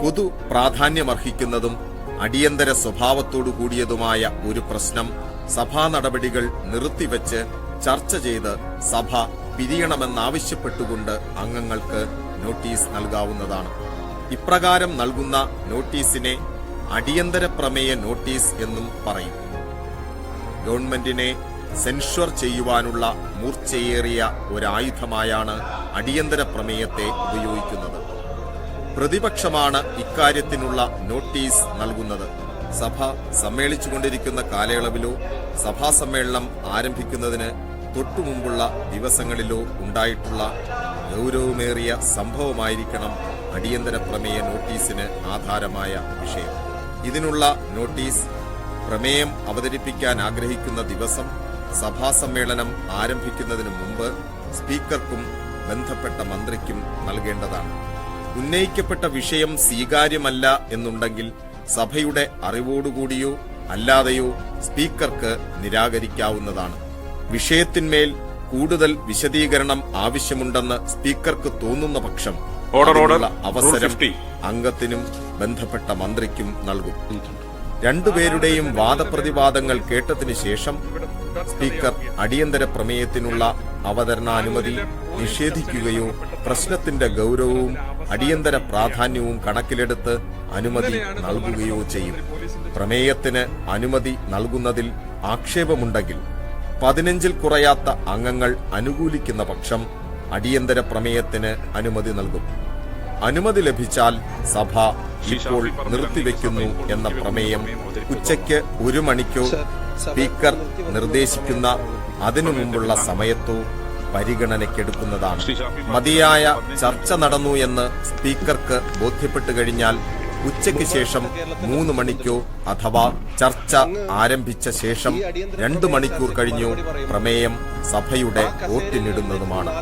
പൊതു പ്രാധാന്യമർഹിക്കുന്നതും അടിയന്തര സ്വഭാവത്തോടു കൂടിയതുമായ ഒരു പ്രശ്നം സഭാ നടപടികൾ നിർത്തിവെച്ച് ചർച്ച ചെയ്ത് സഭ പിരിയണമെന്നാവശ്യപ്പെട്ടുകൊണ്ട് അംഗങ്ങൾക്ക് നോട്ടീസ് നൽകാവുന്നതാണ്. ഇപ്രകാരം നൽകുന്ന നോട്ടീസിനെ അടിയന്തര പ്രമേയ നോട്ടീസ് എന്നും പറയും. ഗവൺമെന്റിനെ സെൻഷ്വർ ചെയ്യുവാനുള്ള മൂർച്ചയേറിയ ഒരായുധമായാണ് അടിയന്തര പ്രമേയത്തെ ഉപയോഗിക്കുന്നത്. പ്രതിപക്ഷമാണ് ഇക്കാര്യത്തിനുള്ള നോട്ടീസ് നൽകുന്നത്. സഭ സമ്മേളിച്ചുകൊണ്ടിരിക്കുന്ന കാലയളവിലോ സഭാ സമ്മേളനം ആരംഭിക്കുന്നതിന് തൊട്ടുമുമ്പുള്ള ദിവസങ്ങളിലോ ഉണ്ടായിട്ടുള്ള ഗൗരവമേറിയ സംഭവമായിരിക്കണം അടിയന്തര പ്രമേയ നോട്ടീസിന് ആധാരമായ വിഷയം. ഇതിനുള്ള നോട്ടീസ് പ്രമേയം അവതരിപ്പിക്കാൻ ആഗ്രഹിക്കുന്ന ദിവസം സഭാ സമ്മേളനം ആരംഭിക്കുന്നതിന് മുമ്പ് സ്പീക്കർക്കും ബന്ധപ്പെട്ട മന്ത്രിക്കും നൽകേണ്ടതാണ്. ഉന്നയിക്കപ്പെട്ട വിഷയം സ്വീകാര്യമല്ല എന്നുണ്ടെങ്കിൽ സഭയുടെ അറിവോടുകൂടിയോ അല്ലാതെയോ സ്പീക്കർക്ക് നിരാകരിക്കാവുന്നതാണ്. വിഷയത്തിന്മേൽ കൂടുതൽ വിശദീകരണം ആവശ്യമുണ്ടെന്ന് സ്പീക്കർക്ക് തോന്നുന്ന പക്ഷം അവസരം അംഗത്തിനും ബന്ധപ്പെട്ട മന്ത്രിക്കും നൽകും. രണ്ടുപേരുടെയും വാദപ്രതിവാദങ്ങൾ കേട്ടതിനു ശേഷം സ്പീക്കർ അടിയന്തര പ്രമേയത്തിനുള്ള അവതരണാനുമതി നിഷേധിക്കുകയോ പ്രശ്നത്തിന്റെ ഗൗരവവും അടിയന്തര പ്രാധാന്യവും കണക്കിലെടുത്ത് അനുമതി നൽകുകയോ ചെയ്യും. പ്രമേയത്തിന് അനുമതി നൽകുന്നതിൽ ആക്ഷേപമുണ്ടെങ്കിൽ 15-ൽ കുറയാത്ത അംഗങ്ങൾ അനുകൂലിക്കുന്ന പക്ഷം അടിയന്തര പ്രമേയത്തിന് അനുമതി നൽകും. അനുമതി ലഭിച്ചാൽ സഭ ഇപ്പോൾ നിർത്തിവെക്കുന്നു എന്ന പ്രമേയം ഉച്ചയ്ക്ക് 1 മണിക്കോ സ്പീക്കർ നിർദ്ദേശിക്കുന്ന അതിനു മുമ്പുള്ള സമയത്തോ പരിഗണനയ്ക്കെടുക്കുന്നതാണ്. മതിയായ ചർച്ച നടന്നു എന്ന് സ്പീക്കർക്ക് ബോധ്യപ്പെട്ടു കഴിഞ്ഞാൽ ഉച്ചയ്ക്ക് ശേഷം 3 മണിക്കോ അഥവാ ചർച്ച ആരംഭിച്ച ശേഷം 2 മണിക്കൂർ കഴിഞ്ഞോ പ്രമേയം സഭയുടെ വോട്ടിനിടുന്നതുമാണ്.